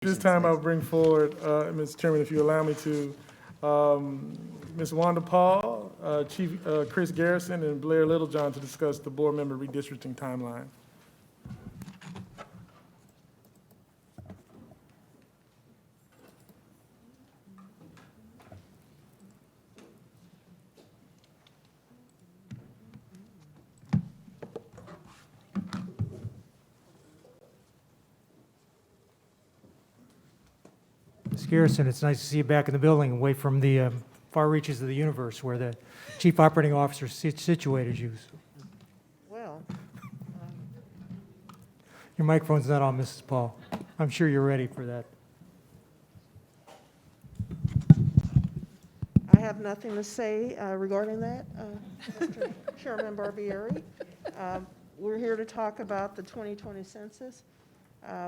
This time I'll bring forward, Mr. Chairman, if you allow me to, Ms. Wanda Paul, Chief Chris Garrison, and Blair Littlejohn to discuss the board member redistricting timeline. Ms. Garrison, it's nice to see you back in the building, away from the far reaches of the universe where the chief operating officer situated you. Well, Your microphone's not on, Mrs. Paul. I'm sure you're ready for that. I have nothing to say regarding that, Mr. Chairman Barbieri. We're here to talk about the 2020 census.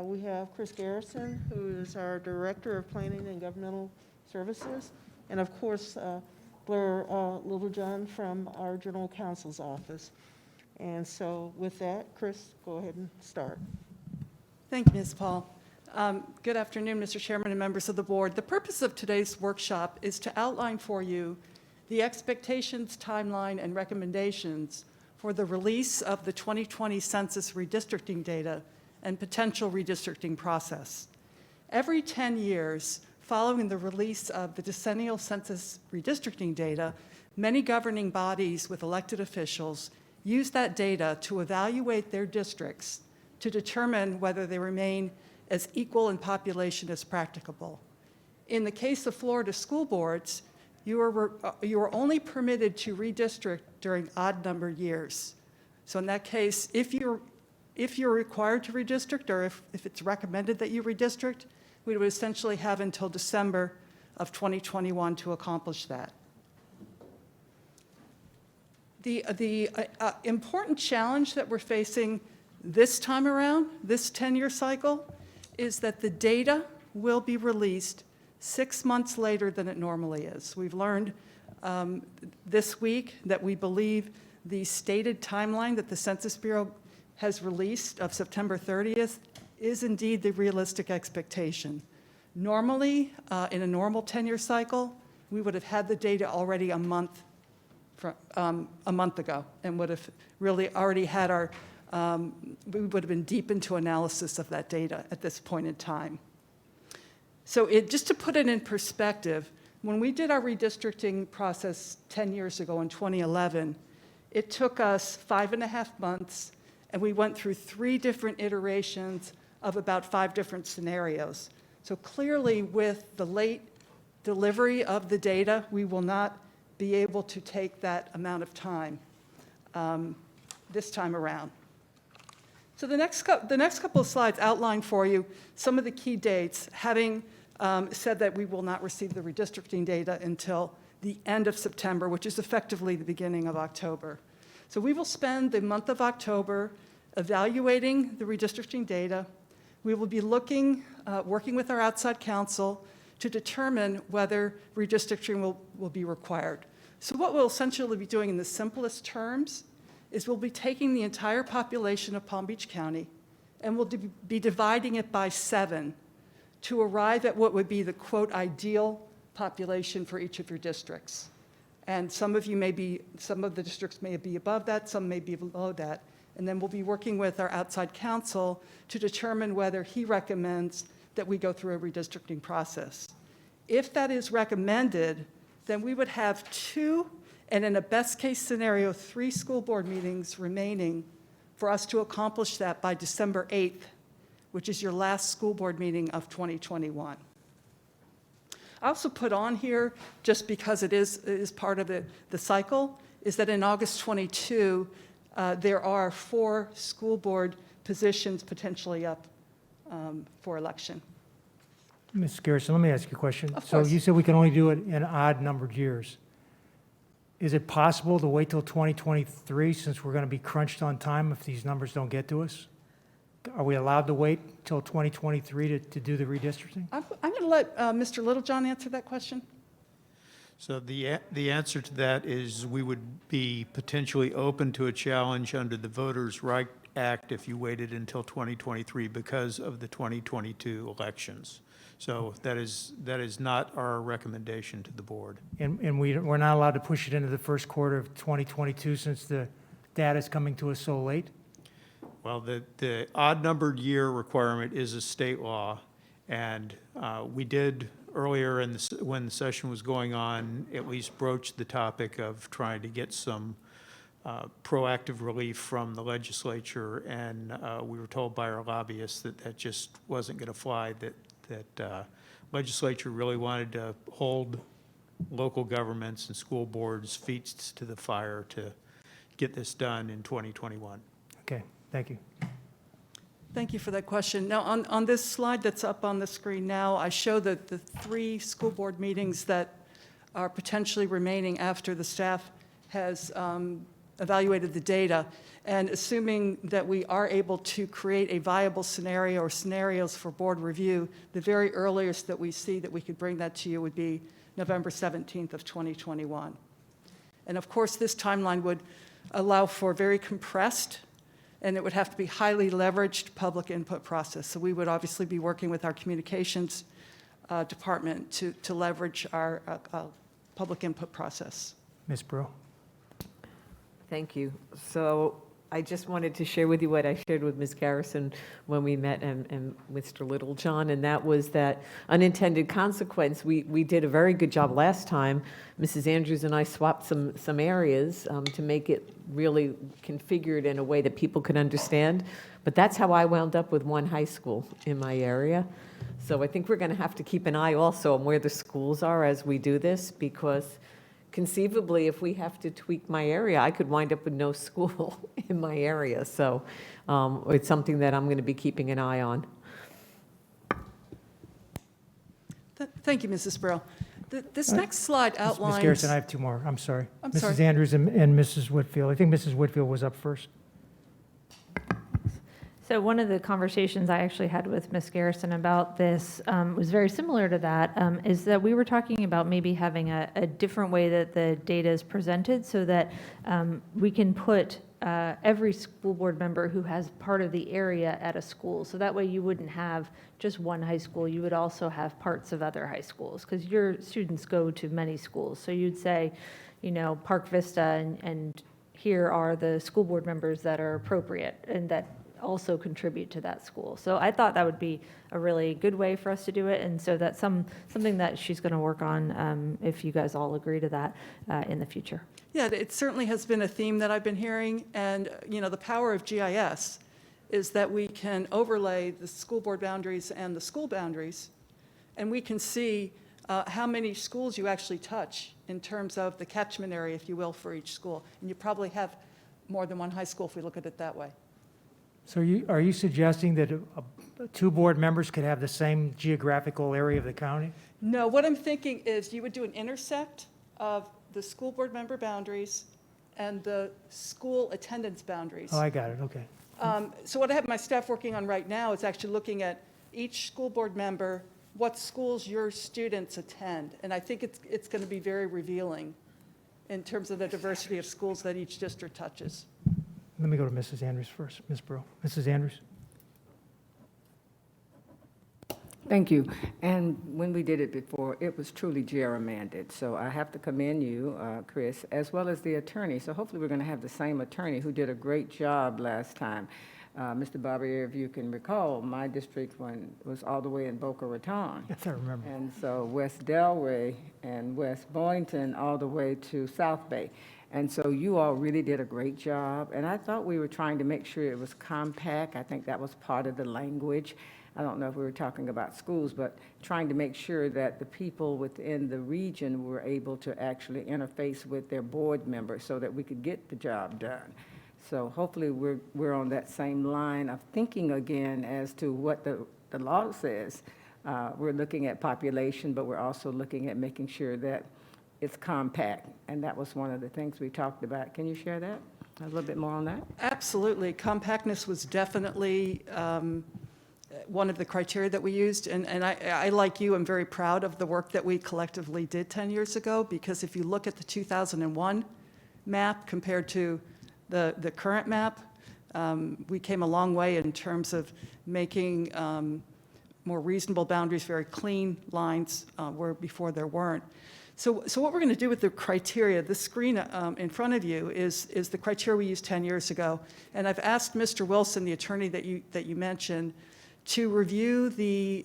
We have Chris Garrison, who is our Director of Planning and Governmental Services, and of course, Blair Littlejohn from our General Counsel's office. And so with that, Chris, go ahead and start. Thank you, Ms. Paul. Good afternoon, Mr. Chairman and members of the board. The purpose of today's workshop is to outline for you the expectations, timeline, and recommendations for the release of the 2020 census redistricting data and potential redistricting process. Every 10 years following the release of the decennial census redistricting data, many governing bodies with elected officials use that data to evaluate their districts to determine whether they remain as equal in population as practicable. In the case of Florida school boards, you are only permitted to redistrict during odd-numbered years. So in that case, if you're required to redistrict, or if it's recommended that you redistrict, we would essentially have until December of 2021 to accomplish that. The important challenge that we're facing this time around, this 10-year cycle, is that the data will be released 6 months later than it normally is. We've learned this week that we believe the stated timeline that the Census Bureau has released of September 30th is indeed the realistic expectation. Normally, in a normal 10-year cycle, we would have had the data already a month ago and would have really already had we would have been deep into analysis of that data at this point in time. So just to put it in perspective, when we did our redistricting process 10 years ago in 2011, it took us 5.5 months, and we went through 3 different iterations of about 5 different scenarios. So clearly, with the late delivery of the data, we will not be able to take that amount of time this time around. So the next couple of slides outline for you some of the key dates, having said that we will not receive the redistricting data until the end of September, which is effectively the beginning of October. So we will spend the month of October evaluating the redistricting data. We will be working with our outside counsel to determine whether redistricting will be required. So what we'll essentially be doing in the simplest terms is we'll be taking the entire population of Palm Beach County and we'll be dividing it by 7 to arrive at what would be the, quote, ideal population for each of your districts. And some of the districts may be above that, some may be below that. And then we'll be working with our outside counsel to determine whether he recommends that we go through a redistricting process. If that is recommended, then we would have 2, and in a best case scenario, 3 school board meetings remaining for us to accomplish that by December 8th, which is your last school board meeting of 2021. I also put on here, just because it is part of the cycle, is that in August 22, there are 4 school board positions potentially up for election. Ms. Garrison, let me ask you a question. Of So course. you said we can only do it in odd-numbered years. Is it possible to wait till 2023, since we're going to be crunched on time if these numbers don't get to us? Are we allowed to wait till 2023 to do the redistricting? I'm going to let Mr. Littlejohn answer that question. So the answer to that is we would be potentially open to a challenge under the voters' right act if you waited until 2023 because of the 2022 elections. So that is not our recommendation to the board. And we're not allowed to push it into the first quarter of 2022 since the data is coming to us so late? Well, the odd-numbered year requirement is a state law, and we did earlier when the session was going on, at least broach the topic of trying to get some proactive relief from the legislature, and we were told by our lobbyists that that just wasn't going to fly, that legislature really wanted to hold local governments and school boards' feet to the fire to get this done in 2021. Okay, thank you. Thank you for that question. Now, on this slide that's up on the screen now, I show that the 3 school board meetings that are potentially remaining after the staff has evaluated the data. And assuming that we are able to create a viable scenario or scenarios for board review, the very earliest that we see that we could bring that to you would be November 17th of 2021. And of course, this timeline would allow for very compressed, and it would have to be highly leveraged public input process. So we would obviously be working with our communications department to leverage our public input process. Ms. Brew? Thank you. So I just wanted to share with you what I shared with Ms. Garrison when we met and Mr. Littlejohn, and that was that unintended consequence. We did a very good job last time. Mrs. Andrews and I swapped some areas to make it really configured in a way that people could understand. But that's how I wound up with one high school in my area. So I think we're going to have to keep an eye also on where the schools are as we do this, because conceivably, if we have to tweak my area, I could wind up with no school in my area. So it's something that I'm going to be keeping an eye on. Thank you, Mrs. Burrell. This next slide outlines. Ms. Garrison, I have 2 more. I'm sorry. I'm Mrs. sorry. Andrews and Mrs. Whitfield. I think Mrs. Whitfield was up first. So one of the conversations I actually had with Ms. Garrison about this was very similar to that, is that we were talking about maybe having a different way that the data is presented so that we can put every school board member who has part of the area at a school. So that way you wouldn't have just one high school, you would also have parts of other high schools, because your students go to many schools. So you'd say, you know, Park Vista, and here are the school board members that are appropriate and that also contribute to that school. So I thought that would be a really good way for us to do it, and so that's something that she's going to work on if you guys all agree to that in the future. Yeah, it certainly has been a theme that I've been hearing, and you know, the power of GIS is that we can overlay the school board boundaries and the school boundaries, and we can see how many schools you actually touch in terms of the catchment area, if you will, for each school. And you probably have more than one high school if we look at it that way. So are you suggesting that 2 board members could have the same geographical area of the county? No, what I'm thinking is you would do an intersect of the school board member boundaries and the school attendance boundaries. Oh, I got it, okay. So what I have my staff working on right now is actually looking at each school board member, what schools your students attend. And I think it's going to be very revealing in terms of the diversity of schools that each district touches. Let me go to Mrs. Andrews first, Ms. Brew. Mrs. Andrews? Thank you. And when we did it before, it was truly gerrymandered. So I have to commend you, Chris, as well as the attorney. So hopefully we're going to have the same attorney who did a great job last time. Mr. Barbier, if you can recall, my district was all the way in Boca Raton. Yes, I remember. And so West Delray and West Boynton all the way to South Bay. And so you all really did a great job. And I thought we were trying to make sure it was compact. I think that was part of the language. I don't know if we were talking about schools, but trying to make sure that the people within the region were able to actually interface with their board members so that we could get the job done. So hopefully we're on that same line of thinking again as to what the law says. We're looking at population, but we're also looking at making sure that it's compact, and that was one of the things we talked about. Can you share that, a little bit more on that? Absolutely. Compactness was definitely one of the criteria that we used, and I, like you, am very proud of the work that we collectively did 10 years ago, because if you look at the 2001 map compared to the current map, We came a long way in terms of making more reasonable boundaries, very clean lines where before there weren't. So what we're going to do with the criteria, the screen in front of you is the criteria we used 10 years ago. And I've asked Mr. Wilson, the attorney that you mentioned, to review the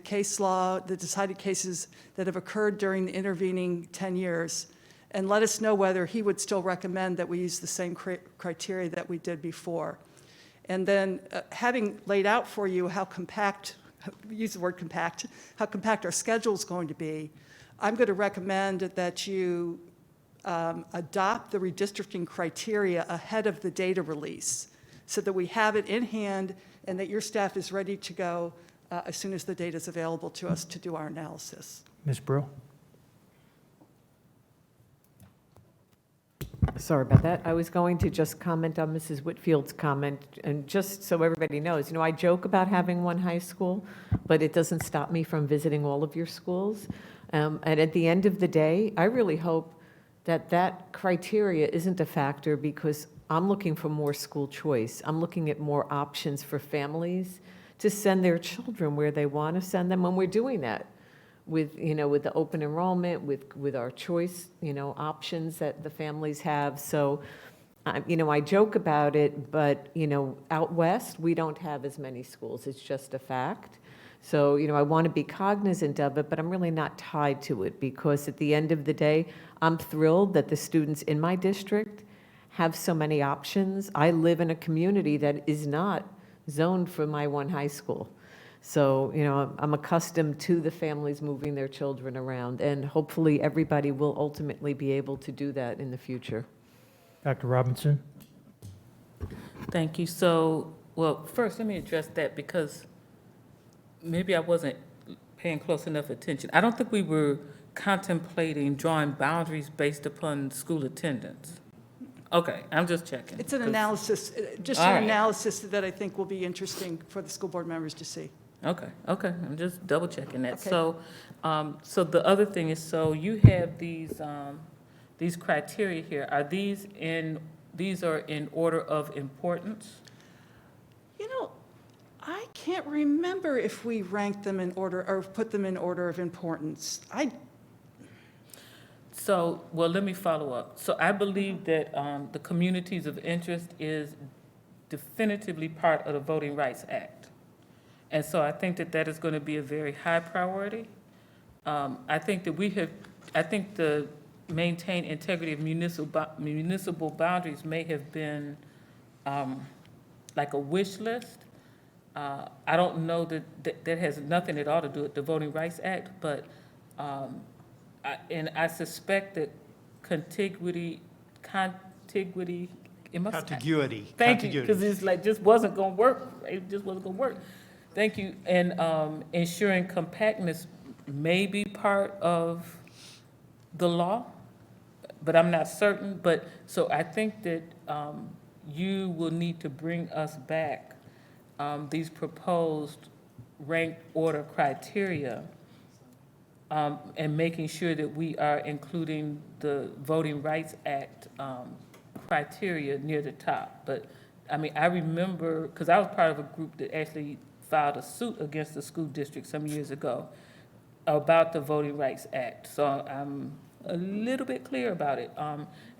case law, the decided cases that have occurred during the intervening 10 years, and let us know whether he would still recommend that we use the same criteria that we did before. And then having laid out for you how compact, use the word compact, how compact our schedule is going to be, I'm going to recommend that you adopt the redistricting criteria ahead of the data release so that we have it in hand and that your staff is ready to go as soon as the data is available to us to do our analysis. Ms. Brew? Sorry about that. I was going to just comment on Mrs. Whitfield's comment, and just so everybody knows, I joke about having one high school, but it doesn't stop me from visiting all of your schools. And at the end of the day, I really hope that that criteria isn't a factor, because I'm looking for more school choice. I'm looking at more options for families to send their children where they want to send them, and we're doing that with, with the open enrollment, with our choice, options that the families have. So, I joke about it, but, out west, we don't have as many schools. It's just a fact. So, I want to be cognizant of it, but I'm really not tied to it, because at the end of the day, I'm thrilled that the students in my district have so many options. I live in a community that is not zoned for my one high school. So, I'm accustomed to the families moving their children around, and hopefully everybody will ultimately be able to do that in the future. Dr. Robinson? Thank you. So, well, first, let me address that, because maybe I wasn't paying close enough attention. I don't think we were contemplating drawing boundaries based upon school attendance. Okay, I'm just checking. It's an analysis, just All an right. analysis that I think will be interesting for the school board members to see. Okay, I'm just double checking that. Okay. So, so the other thing is, so you have these criteria here. Are these are in order of importance? I can't remember if we ranked them in order or put them in order of importance. So, well, let me follow up. So I believe that the communities of interest is definitively part of the Voting Rights Act. And so I think that is going to be a very high priority. I think the maintain integrity of municipal boundaries may have been like a wish list. I don't know that has nothing at all to do with the Voting Rights Act, but I suspect that contiguity, it must. Contiguity. Thank you, because it's like, just wasn't going to work. It just wasn't going to work. Thank you. And ensuring compactness may be part of the law, but I'm not certain. But, so I think that you will need to bring us back these proposed rank order criteria, and making sure that we are including the Voting Rights Act criteria near the top. But, I remember, because I was part of a group that actually filed a suit against the school district some years ago about the Voting Rights Act. So I'm a little bit clear about it.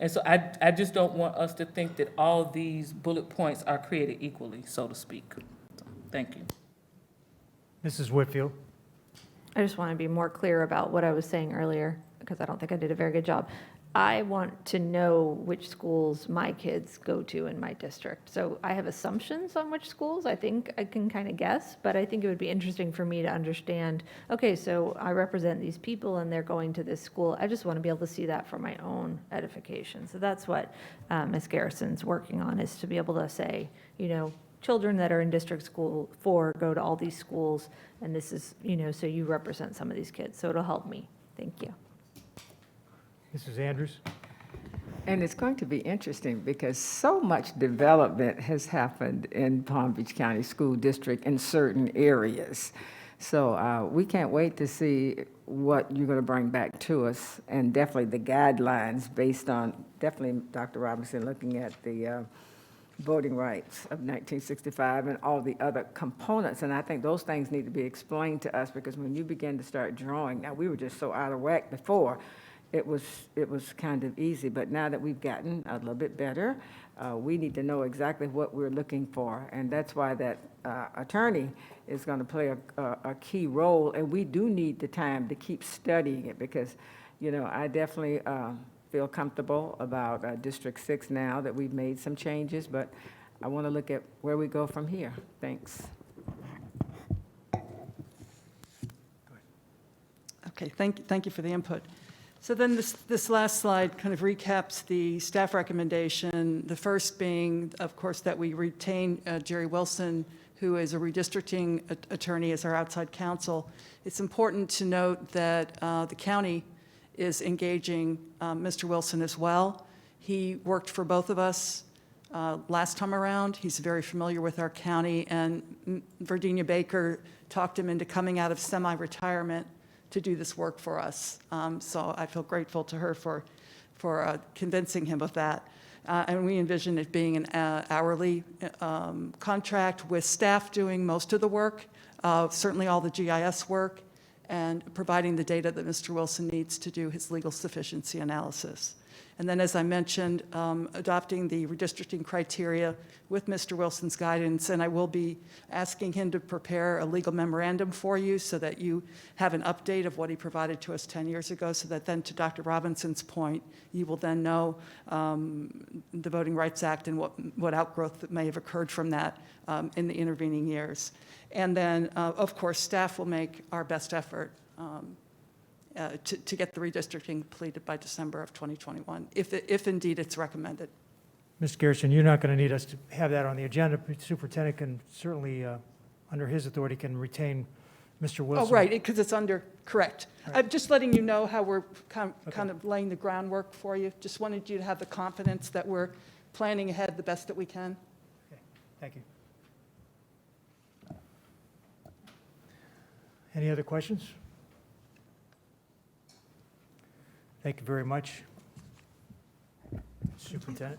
And so I just don't want us to think that all these bullet points are created equally, so to speak. So, thank you. Mrs. Whitfield? I just want to be more clear about what I was saying earlier, because I don't think I did a very good job. I want to know which schools my kids go to in my district. So I have assumptions on which schools. I think I can kind of guess, but I think it would be interesting for me to understand, okay, so I represent these people and they're going to this school. I just want to be able to see that for my own edification. So that's what Ms. Garrison's working on, is to be able to say, children that are in District School 4 go to all these schools, and this is, so you represent some of these kids. So it'll help me. Thank you. Mrs. Andrews? And it's going to be interesting because so much development has happened in Palm Beach County School District in certain areas. So we can't wait to see what you're going to bring back to us, and definitely the guidelines based on, definitely, Dr. Robinson, looking at the voting rights of 1965 and all the other components. And I think those things need to be explained to us, because when you begin to start drawing, now we were just so out of whack before, it was kind of easy. But now that we've gotten a little bit better, we need to know exactly what we're looking for. And that's why that attorney is going to play a key role. And we do need the time to keep studying it, because, you know, I definitely feel comfortable about District 6 now that we've made some changes, but I want to look at where we go from here. Thanks. Okay, thank you for the input. So then this last slide kind of recaps the staff recommendation, the first being, of course, that we retain Jerry Wilson, who is a redistricting attorney, as our outside counsel. It's important to note that the county is engaging Mr. Wilson as well. He worked for both of us last time around. He's very familiar with our county, and Virginia Baker talked him into coming out of semi-retirement to do this work for us. So I feel grateful to her for convincing him of that. And we envision it being an hourly contract with staff doing most of the work, certainly all the GIS work, and providing the data that Mr. Wilson needs to do his legal sufficiency analysis. And then, as I mentioned, adopting the redistricting criteria with Mr. Wilson's guidance, and I will be asking him to prepare a legal memorandum for you so that you have an update of what he provided to us 10 years ago, so that then, to Dr. Robinson's point, you will then know the Voting Rights Act and what outgrowth that may have occurred from that in the intervening years. And then, of course, staff will make our best effort to get the redistricting completed by December of 2021, if indeed it's recommended. Mr. Garrison, you're not going to need us to have that on the agenda. Superintendent can certainly, under his authority, can retain Mr. Wilson. Oh, right, because it's under, correct. Right. I'm just letting you know how we're kind of laying the groundwork for you. Just wanted you to have the confidence that we're planning ahead the best that we can. Okay, thank you. Any other questions? Thank you very much, Superintendent.